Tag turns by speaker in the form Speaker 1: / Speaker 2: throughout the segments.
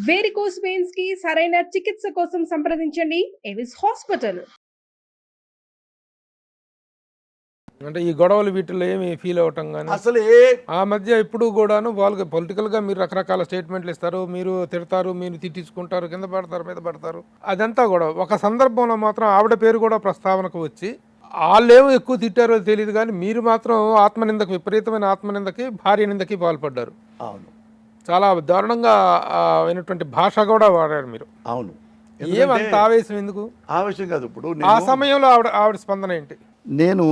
Speaker 1: Varicose veins కి సరైన చికిత్స కోసం సంప్రదించండి ఎవిస్ హాస్పిటల్.
Speaker 2: అంటే ఈ గొడవలు వీటిల్లో ఏమి ఫీల్ అవటం కానీ
Speaker 3: అసలు
Speaker 2: ఆ మధ్య ఇప్పుడు కూడాను వాళ్ళకి పొలిటికల్గా మీరు రకరకాల స్టేట్మెంట్లు ఇస్తారు, మీరు తిడతారు, మీరు తిట్టించుకుంటారు, కింద పడతారు, మీద పడతారు, అదంతా కూడా ఒక సందర్భంలో మాత్రం ఆవిడ పేరు కూడా ప్రస్తావనకు వచ్చి వాళ్ళేమో ఎక్కువ తిట్టారో తెలియదు కానీ మీరు మాత్రం ఆత్మనిందకు, విపరీతమైన ఆత్మనిందకి, భార్య నిందకి పాల్పడ్డారు.
Speaker 3: అవును,
Speaker 2: చాలా దారుణంగా అయినటువంటి భాష కూడా వాడారు మీరు.
Speaker 3: అవును.
Speaker 2: ఏమంత ఆవేశం ఎందుకు?
Speaker 3: ఆవేశం కాదు. ఇప్పుడు
Speaker 2: ఆ సమయంలో ఆవిడ స్పందన ఏంటి?
Speaker 3: నేను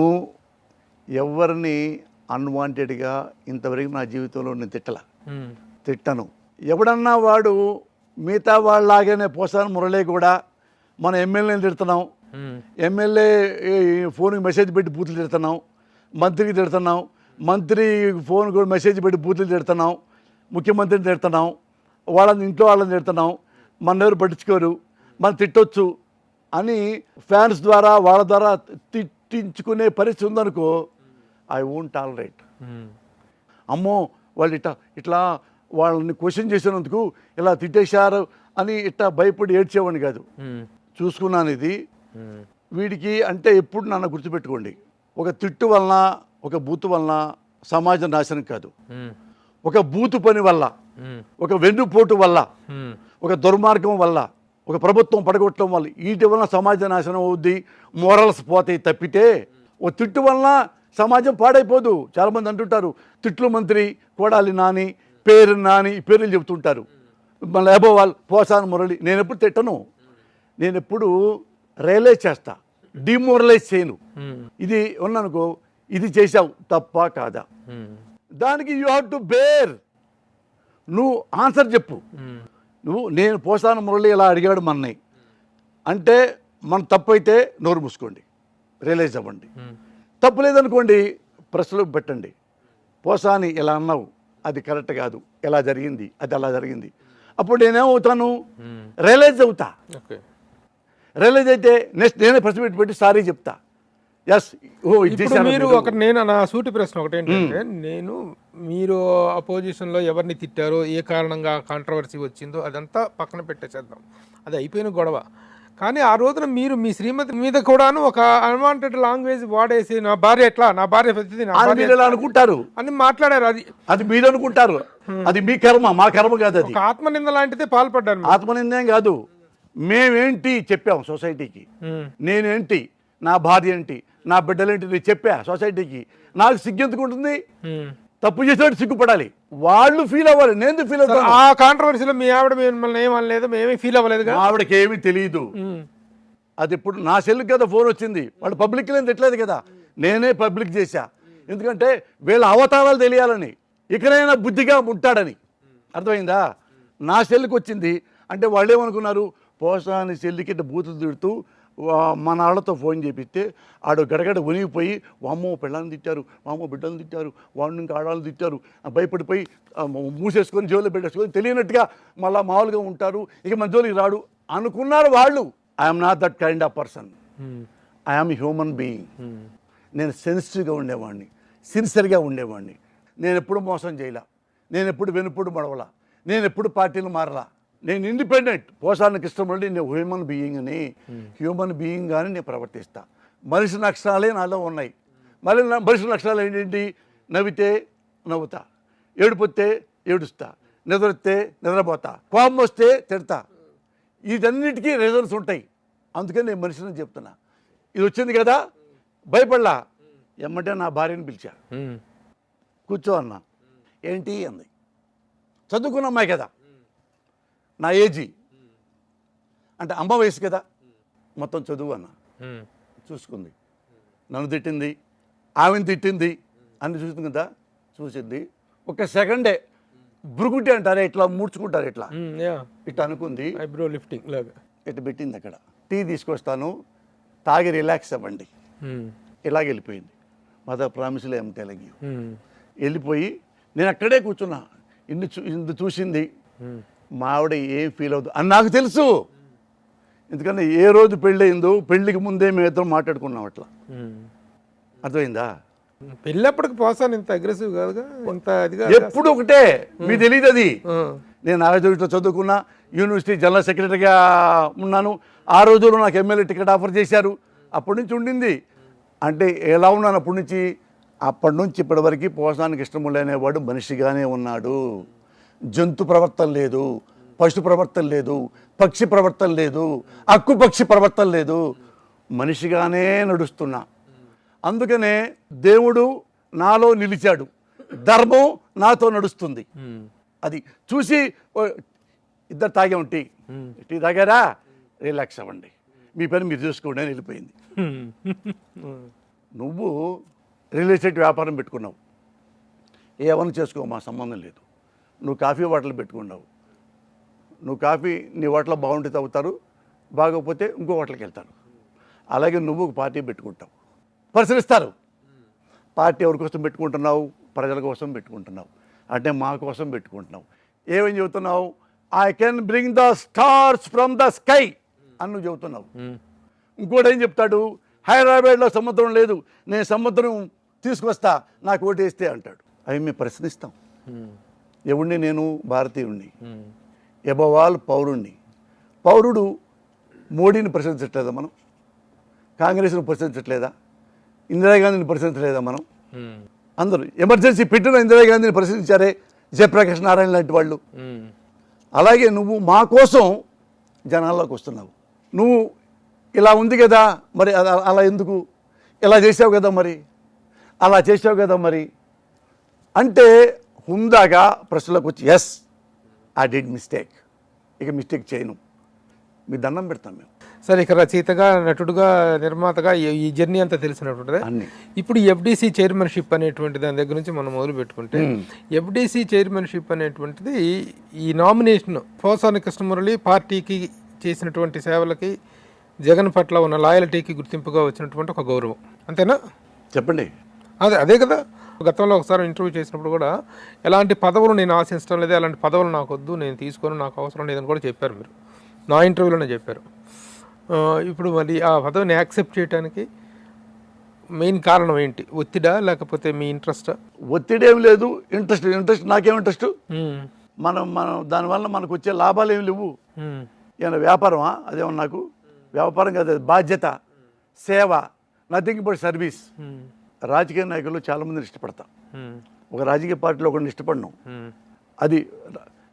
Speaker 3: ఎవరిని అన్వాంటెడ్గా ఇంతవరకు నా జీవితంలో నేను తిట్టను. ఎవడన్నా వాడు మిగతా వాళ్ళలాగానే పోసాను మురళి కూడా మన ఎమ్మెల్యేని తిడుతున్నాం, ఎమ్మెల్యే ఫోన్కి మెసేజ్ పెట్టి బూతులు తిడుతున్నాం, మంత్రికి తిడుతున్నాం, మంత్రి ఫోన్ కూడా మెసేజ్ పెట్టి బూతులు తిడుతున్నాం, ముఖ్యమంత్రిని తిడుతున్నాం, వాళ్ళని ఇంట్లో వాళ్ళని తిడుతున్నాం, మన ఎవరు పట్టించుకోరు, మనం తిట్టొచ్చు అని ఫ్యాన్స్ ద్వారా వాళ్ళ ద్వారా తిట్టించుకునే పరిస్థితి ఉందనుకో, ఐ వోంట్ టాలరేట్. అమ్మో వాళ్ళు ఇట్లా వాళ్ళని క్వశ్చన్ చేసినందుకు ఇలా తిట్టేశారు అని ఇట్లా భయపడి ఏడ్చేవాడిని కాదు. చూసుకున్నాను ఇది వీడికి అంటే ఎప్పుడు నన్ను గుర్తుపెట్టుకోండి, ఒక తిట్టు వలన, ఒక బూతు వలన సమాజం నాశనం కాదు. ఒక బూతు పని వల్ల, ఒక వెన్నుపోటు వల్ల, ఒక దుర్మార్గం వల్ల, ఒక ప్రభుత్వం పడగొట్టడం వల్ల వీటి వలన సమాజ నాశనం అవుద్ది, మోరల్స్ పోతాయి తప్పితే ఓ తిట్టు వలన సమాజం పాడైపోదు. చాలామంది అంటుంటారు తిట్లు మంత్రి కొడాలి నాని, పేరు నాని, పేర్లు చెబుతుంటారు. మళ్ళీ వాళ్ళు పోసాను మురళి. నేను ఎప్పుడు తిట్టను, నేను ఎప్పుడు రియలైజ్ చేస్తా, డిమోరలైజ్ చేయను. ఇది ఉన్నానుకో, ఇది చేసావు తప్ప కాదా, దానికి యూ హ్యావ్ టు బేర్. నువ్వు ఆన్సర్ చెప్పు. నేను పోసాను మురళి ఇలా అడిగాడు మన్నయ్య అంటే మన తప్పు అయితే నోరు మూసుకోండి, రియలైజ్ అవ్వండి. తప్పు లేదనుకోండి ప్రశ్నలు పెట్టండి. పోసాని ఇలా అన్నావు, అది కరెక్ట్ కాదు, ఎలా జరిగింది, అది అలా జరిగింది. అప్పుడు నేనేమవుతాను, రియలైజ్ అవుతా. రియలైజ్ అయితే నెక్స్ట్ నేనే ప్రశ్న పెట్టి సారీ చెప్తా. ఎస్,
Speaker 2: మీరు ఒకటి, నేను నా సూటి ప్రశ్న ఒకటి ఏంటంటే, నేను మీరు అపోజిషన్లో ఎవరిని తిట్టారో, ఏ కారణంగా కాంట్రవర్సీ వచ్చిందో అదంతా పక్కన పెట్టేసేద్దాం, అది అయిపోయిన గొడవ. కానీ ఆ రోజున మీరు మీ శ్రీమతి మీద కూడాను ఒక అన్వాంటెడ్ లాంగ్వేజ్ వాడేసి నా భార్య ఎట్లా, నా భార్య
Speaker 3: అనుకుంటారు
Speaker 2: అని మాట్లాడారు. అది
Speaker 3: మీరు అనుకుంటారు, అది మీ కర్మ, మా కర్మ కాదు. అది
Speaker 2: ఆత్మనింద లాంటిదే పాల్పడ్డాను.
Speaker 3: ఆత్మనిందేం కాదు, మేమేంటి చెప్పాం సొసైటీకి, నేనేంటి, నా భార్య ఏంటి, నా బిడ్డలేంటి నేను చెప్పా సొసైటీకి. నాకు సిగ్గెందుకుంటుంది, తప్పు చేసేవాడు సిగ్గుపడాలి, వాళ్ళు ఫీల్ అవ్వాలి, నేను ఫీల్ అవుతాను.
Speaker 2: ఆ కాంట్రవర్సీలో మీ ఆవిడ మిమ్మల్ని ఏమనలేదు, మేమీ ఫీల్ అవ్వలేదు.
Speaker 3: ఆవిడకి ఏమీ తెలియదు. అది ఇప్పుడు నా సెల్కి కదా ఫోన్ వచ్చింది, వాళ్ళు పబ్లిక్ లేని తిట్టలేదు కదా, నేనే పబ్లిక్ చేశా. ఎందుకంటే వీళ్ళ అవతారాలు తెలియాలని, ఇకనైనా బుద్ధిగా ఉంటాడని. అర్థమైందా? నా సెల్కి వచ్చింది అంటే వాళ్ళు ఏమనుకున్నారు, పోసాని సెల్లికి బూతులు తిడుతూ మన వాళ్ళతో ఫోన్ చేపిస్తే ఆడు గడగడ ఉనిగిపోయి వామ్మో పిల్లల్ని తిట్టారు, వామ్మో బిడ్డలు తిట్టారు, వాడిని ఇంకా ఆడవాళ్ళు తిట్టారు, భయపడిపోయి మూసేసుకొని జోలు పెట్టేసుకొని తెలియనట్టుగా మళ్ళీ మామూలుగా ఉంటారు, ఇక మన జోలికి రాడు అనుకున్నారు వాళ్ళు. I'm not that kind of person, I'm human being. నేను సెన్సిటివ్గా ఉండేవాడిని, సిన్సియర్గా ఉండేవాడిని. నేను ఎప్పుడు మోసం చేయలే, నేను ఎప్పుడు వెనుప్పుడు మడవలా, నేను ఎప్పుడు పార్టీలు మారలా. నేను ఇండిపెండెంట్. పోసానికి ఇష్టపడి నేను హ్యూమన్ బీయింగ్ని, హ్యూమన్ బీయింగ్ కానీ నేను ప్రవర్తిస్తా. మనిషి లక్షణాలే నాలో ఉన్నాయి. మళ్ళీ మనిషి లక్షణాలు ఏంటంటి, నవ్వితే నవ్వుతా, ఏడుపోతే ఏడుస్తా, నిద్రొస్తే నిద్రపోతా, కోపం వస్తే తిడతా. వీటన్నిటికీ రీజన్స్ ఉంటాయి. అందుకని నేను మనిషిని చెప్తున్నా. ఇది వచ్చింది కదా భయపడలా, ఎమ్మటే నా భార్యని పిలిచా, కూర్చో అన్నా. ఏంటి అంది, చదువుకున్న అమ్మాయి కదా, నా ఏజీ అంటే అమ్మ వయసు కదా, మొత్తం చదువు అన్న. చూసుకుంది, నన్ను తిట్టింది, ఆమెను తిట్టింది, అన్ని చూసింది కదా, చూసింది. ఒక సెకండే బురుగుటి అంటారే ఇట్లా ముడుచుకుంటారు, ఇట్లా ఇట్లా అనుకుంది,
Speaker 2: ఐబ్రో లిఫ్టింగ్ లాగా
Speaker 3: ఇట్లా పెట్టింది. అక్కడ టీ తీసుకొస్తాను, తాగి రిలాక్స్ అవ్వండి, ఇలాగ వెళ్ళిపోయింది. మదర్ ప్రామిస్లో ఏం తెలుగు వెళ్ళిపోయి నేను అక్కడే కూర్చున్నా. ఇందు చూసింది, మా ఆవిడ ఏం ఫీల్ అవుతుంది అని నాకు తెలుసు. ఎందుకంటే ఏ రోజు పెళ్ళయిందో పెళ్ళికి ముందే మేము ఇద్దరం మాట్లాడుకున్నాం అట్లా. అర్థమైందా?
Speaker 2: పెళ్ళప్పటికి పోసాను ఇంత అగ్రెసివ్ కాదుగా, ఇంత అదిగా
Speaker 3: ఎప్పుడు ఒకటే, మీకు తెలియదు అది. నేను నాగార్జునలో చదువుకున్నా, యూనివర్సిటీ జనరల్ సెక్రటరీగా ఉన్నాను. ఆ రోజుల్లో నాకు ఎమ్మెల్యే టికెట్ ఆఫర్ చేశారు. అప్పటి నుంచి ఉండింది. అంటే ఎలా ఉన్నాను అప్పటి నుంచి? అప్పటి నుంచి ఇప్పటివరకు పోసాని కృష్ణమూర్తి అనేవాడు మనిషిగానే ఉన్నాడు. జంతు ప్రవర్తన లేదు, పశు ప్రవర్తన లేదు, పక్షి ప్రవర్తన లేదు, అక్కు పక్షి ప్రవర్తన లేదు, మనిషిగానే నడుస్తున్నా. అందుకనే దేవుడు నాలో నిలిచాడు, ధర్మం నాతో నడుస్తుంది. అది చూసి ఇద్దరు తాగాం టీ తాగారా, రిలాక్స్ అవ్వండి, మీ పని మీరు చూసుకోండి అని వెళ్ళిపోయింది. నువ్వు రియల్ ఎస్టేట్ వ్యాపారం పెట్టుకున్నావు, ఏమన్నా చేసుకో, మా సంబంధం లేదు. నువ్వు కాఫీ హోటల్ పెట్టుకున్నావు, నువ్వు కాఫీ నీ హోటల్లో బాగుంటే తాగుతారు, బాగోకపోతే ఇంకో హోటల్కి వెళ్తారు. అలాగే నువ్వు ఒక పార్టీ పెట్టుకుంటావు, పరిశీలిస్తారు. పార్టీ ఎవరి కోసం పెట్టుకుంటున్నావు? ప్రజల కోసం పెట్టుకుంటున్నావు. అంటే మా కోసం పెట్టుకుంటున్నావు. ఏమేం చెబుతున్నావు? I can bring the stars from the sky అని నువ్వు చెబుతున్నావు. ఇంకోటి ఏం చెప్తాడు? హైదరాబాద్లో సముద్రం లేదు, నేను సముద్రం తీసుకొస్తా, నాకు ఓటేస్తే అంటాడు. అవి మేము ప్రశ్నిస్తాం. ఎవడిని? నేను భారతీయుడిని, ఎబవాల్ పౌరుణ్ణి. పౌరుడు మోడీని ప్రశ్నించట్లేదా మనం? కాంగ్రెస్ను ప్రశ్నించట్లేదా? ఇందిరాగాంధీని ప్రశ్నించలేదా మనం? అందరూ ఎమర్జెన్సీ పెట్టిన ఇందిరాగాంధీని ప్రశ్నించారే, జయప్రకాష్ నారాయణ లాంటి వాళ్ళు. అలాగే నువ్వు మా కోసం జనాల్లోకి వస్తున్నావు. నువ్వు ఇలా ఉంది కదా మరి, అలా ఎందుకు ఇలా చేసావు కదా మరి, అలా చేసావు కదా మరి అంటే హుందాగా ప్రశ్నలోకి వచ్చి ఎస్ ఐ డిడ్ మిస్టేక్, ఇక మిస్టేక్ చేయను, మీ దండం పెడతాం మేము.
Speaker 2: సరే, ఇక రచయితగా, నటుడుగా, నిర్మాతగా ఈ జర్నీ అంతా తెలిసినటువంటిది.
Speaker 3: అన్ని
Speaker 2: ఇప్పుడు ఎఫ్డిసి చైర్మన్షిప్ అనేటువంటి దాని దగ్గర నుంచి మనం మొదలు పెట్టుకుంటే, ఎఫ్డిసి చైర్మన్షిప్ అనేటువంటిది ఈ నామినేషన్ పోసాని కృష్ణమురళి పార్టీకి చేసినటువంటి సేవలకి, జగన్ పట్ల ఉన్న లాయల్టీకి గుర్తింపుగా వచ్చినటువంటి ఒక గౌరవం, అంతేనా?
Speaker 3: చెప్పండి.
Speaker 2: అదే కదా. గతంలో ఒకసారి ఇంటర్వ్యూ చేసినప్పుడు కూడా ఎలాంటి పదవులు నేను ఆశించడం లేదు, అలాంటి పదవులు నాకు వద్దు, నేను తీసుకొని, నాకు అవసరం లేదని కూడా చెప్పారు మీరు, నా ఇంటర్వ్యూలోనే చెప్పారు. ఇప్పుడు మరి ఆ పదవిని యాక్సెప్ట్ చేయడానికి మెయిన్ కారణం ఏంటి? ఒత్తిడా, లేకపోతే మీ ఇంట్రెస్టా?
Speaker 3: ఒత్తిడి ఏం లేదు, ఇంట్రెస్ట్. నాకేం ఇంట్రెస్ట్? మనం దానివల్ల మనకు వచ్చే లాభాలు ఏమి లేవు. ఏమైనా వ్యాపారమా? అదేమన్నా నాకు వ్యాపారం కాదు, బాధ్యత, సేవ, నథింగ్ బట్ సర్వీస్. రాజకీయ నాయకులు చాలామందిని ఇష్టపడతాం. ఒక రాజకీయ పార్టీలో ఒకరిని ఇష్టపడను. అది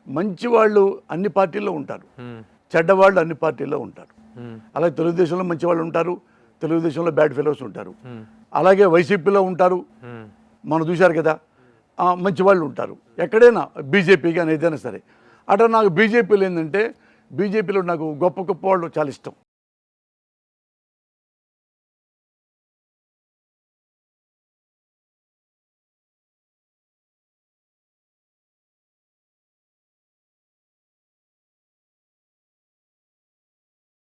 Speaker 3: మంచి వాళ్ళు అన్ని పార్టీల్లో ఉంటారు, చెడ్డవాళ్ళు అన్ని పార్టీల్లో ఉంటారు. అలాగే తెలుగుదేశంలో మంచి వాళ్ళు ఉంటారు, తెలుగుదేశంలో బ్యాడ్ ఫెలోస్ ఉంటారు. అలాగే వైసీపీలో ఉంటారు, మనం చూశారు కదా, మంచి వాళ్ళు ఉంటారు. ఎక్కడైనా బీజేపీ కానీ ఏదైనా సరే. అట్లా నాకు బీజేపీలో ఏంటంటే, బీజేపీలో నాకు గొప్ప గొప్ప వాళ్ళు చాలా ఇష్టం.